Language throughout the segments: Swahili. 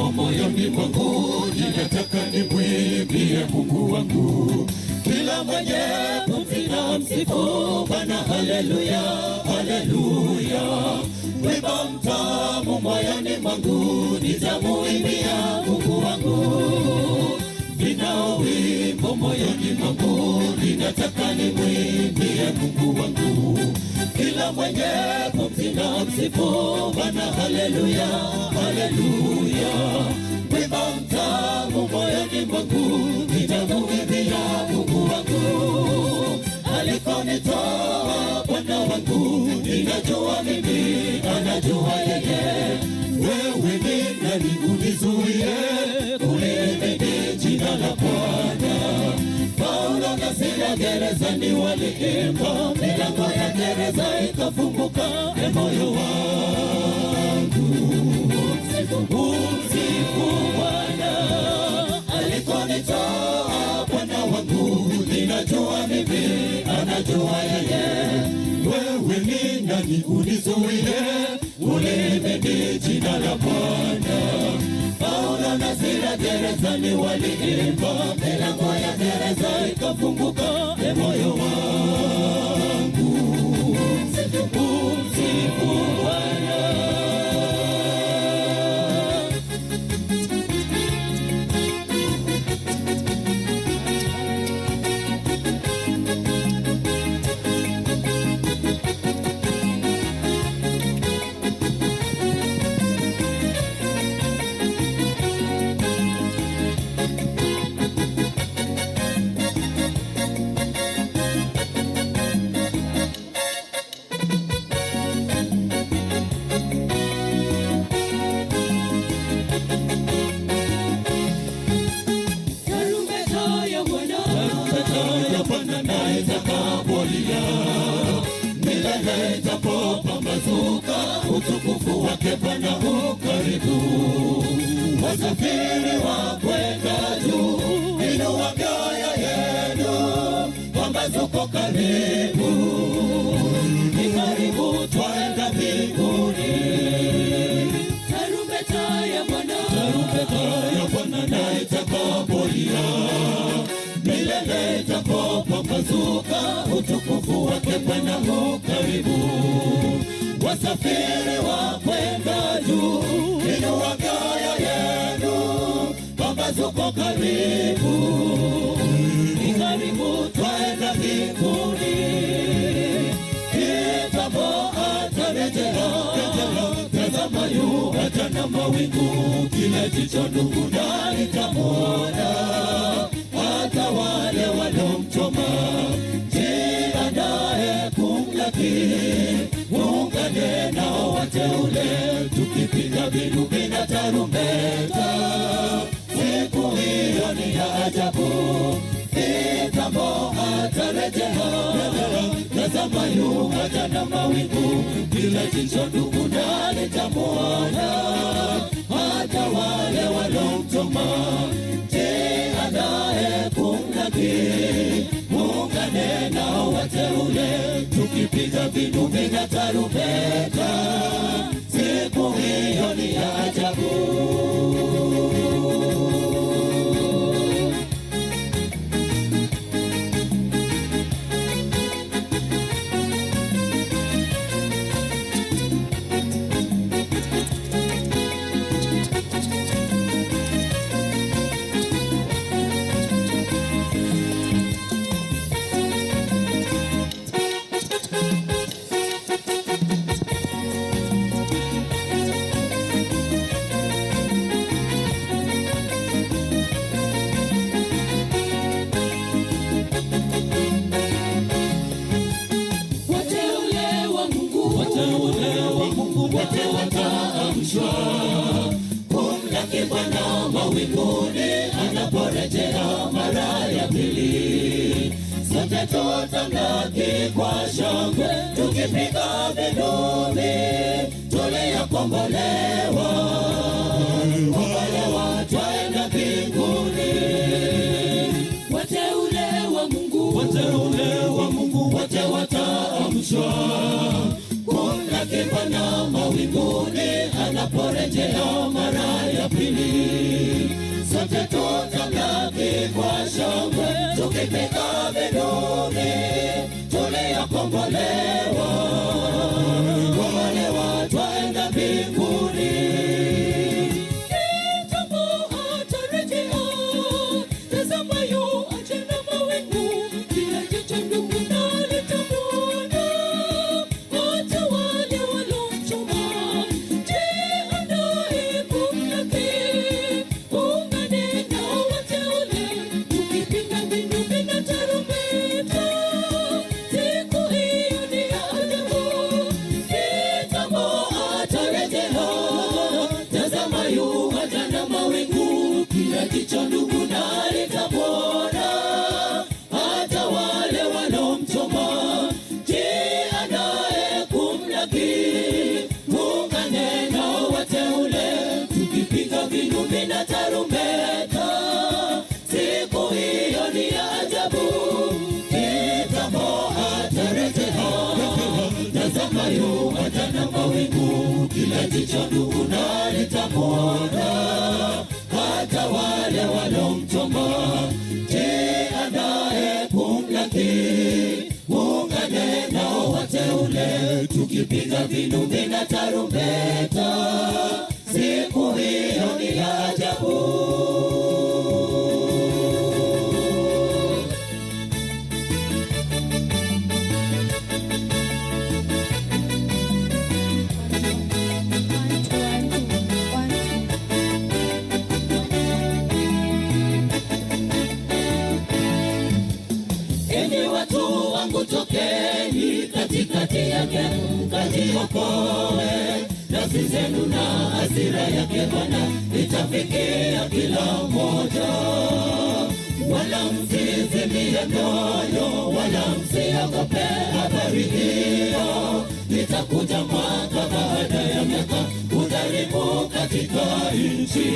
wimbo moyoni mwangu, ninataka nimwimbie Mungu wangu. Kila mwenye pumzi na msifu Bwana, haleluya, haleluya. Wimbo mtamu moyoni mwangu, nitamuimbia Mungu wangu. Ninao wimbo moyoni mwangu, ninataka nimwimbie Mungu wangu. Kila mwenye pumzi na msifu Bwana, haleluya, haleluya. Wimbo mtamu moyoni mwangu, nitamuimbia Mungu wangu. Alikonitoa Bwana wangu, ninajua mimi, anajua yeye. Wewe ni nani unizuie kulihimidi jina la Bwana? Paulo na Sila gerezani waliimba, milango ya gereza ikafunguka. Moyo wangu umsifu Bwana. Alikonitoa Bwana wangu, ninajua mimi, anajua yeye. Wewe ni nani unizuie kulihimidi jina la Bwana? Paulo na Sila gerezani waliimba, milango ya gereza ikafunguka. Moyo wangu umsifu Bwana. Milele itapopambazuka, utukufu wake Bwana ukaribu. Wasafiri wa kwenda juu, inua mioyo yenu, pambazuko karibu. Ni karibu twaenda mbinguni. Tarumbeta ya Bwana na itakapolia, milele itapopambazuka, utukufu wake Bwana ukaribu. Wasafiri wa kwenda juu, inua mioyo yenu, pambazuko karibu. Ni karibu twaenda mbinguni. Kitambo atarejea, tazama yu aja na mawingu. Kila jicho ndugu na litamwona, hata wale waliomchoma. Jiandae kumlaki, muungane nao wateule, tukipiga vinubi na tarumbeta. Siku hiyo ni ya ajabu, kitambo atarejea, tazama yu aja na mawingu. Kila jicho ndugu na litamwona, hata wale waliomchoma. Jiandae kumlaki, muungane nao wateule, tukipiga vinubi na tarumbeta. Siku hiyo ni ya ajabu. Wote wataamshwa kumlaki Bwana mawinguni, anaporejea mara ya pili. Sote tutamlaki kwa shangwe, tukipiga vinubi, tuliyokombolewa. Kombolewa twaenda mbinguni. Wateule wa Mungu, wote wataamshwa kumlaki Bwana mawinguni, anaporejea mara ya pili. kamili. Sote tutamlaki kwa shangwe, tukipiga vinubi, tuliyokombolewa, kombolewa, twaenda mbinguni. Kitambo atarejea, tazama yu aja na mawingu, kila jicho ndugu na litamwona, hata wale walomchoma. Jiandae kumlaki, ungane na wateule, tukipiga vinubi na tarumbeta. Siku hiyo ni ya ajabu, kitambo atarejea, tazama yu aja na mawingu, kila jicho ndugu na litamwona, hata wale walomchoma. Jiandae kumlaki, ungane na wateule, tukipiga vinubi na tarumbeta. Siku hiyo ni ya ajabu, kitambo atarejea, tazama yu aja na mawingu, kila jicho ndugu na litamwona, hata wale walomchoma. Jiandae kumlaki, ungane nao wateule, tukipiga vinubi na tarumbeta. Siku hiyo ni ya ajabu. Enyi watu wangu, tokeni katikati yake, mkajiokoe. Nafsi zenu na hasira yake Bwana itafikia kila mmoja. Wala msizimie moyo, wala msiogope habari hiyo. Nitakuja mwaka baada ya miaka, kujaribu katika nchi.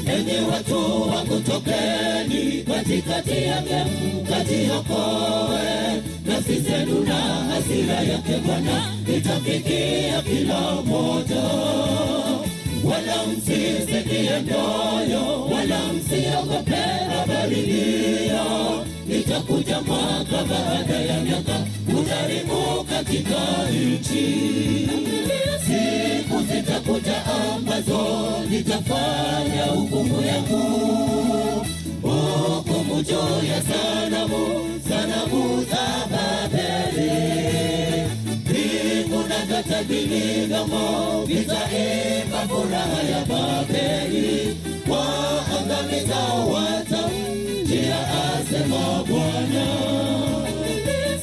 Enyi watu wangu, tokeni katikati yake, mkajiokoe. Nafsi zenu na hasira yake Bwana itafikia kila mmoja. Wala msizimie moyo, wala msiogope habari hiyo. Nitakuja mwaka baada ya miaka, kujaribu katika nchi. Siku zitakuja ambazo nitafanya hukumu yangu, hukumu juu ya sanamu za Babeli. Mbingu na vyote vilivyomo vitaimba furaha ya Babeli. Waangamizao watamjia, asema Bwana.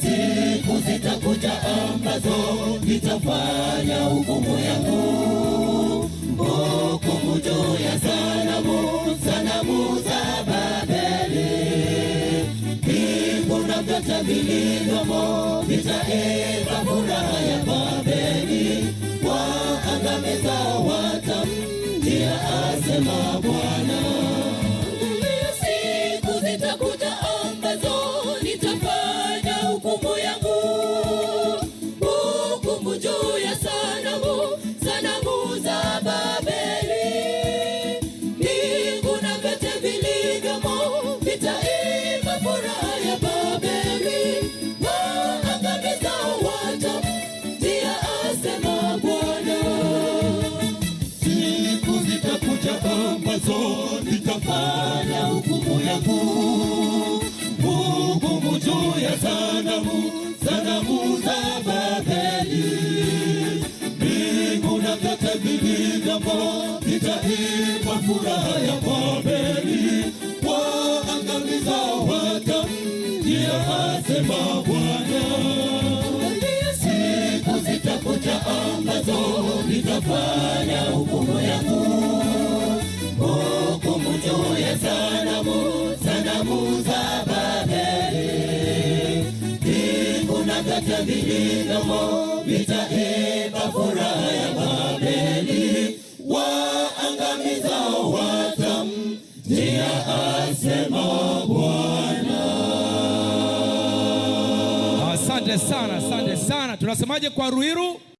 Siku zitakuja ambazo nitafanya hukumu yangu, hukumu juu ya sanamu za Babeli. Mbingu na vyote vilivyomo vitaimba furaha ya Babeli. Waangamizao watamjia, asema Bwana. Siku zitakuja ambazo nitafanya hukumu yangu, hukumu juu ya sanamu za Babeli. Mbingu na vyote vilivyomo vitaimba furaha ya Babeli. Waangamizao watamjia, asema Bwana. Siku zitakuja ambazo nitafanya hukumu yangu, hukumu juu ya sanamu za Babeli. Mbingu na vyote vilivyomo vitaimba furaha ya Babeli. Waangamizao watamjia, asema Bwana. Siku zitakuja ambazo nitafanya hukumu yangu, hukumu juu ya sanamu za Babeli. Mbingu na vyote vilivyomo vitaimba furaha ya Babeli. Waangamizao watamjia, asema Bwana. Asante sana, asante sana. Tunasemaje kwa Ruiru?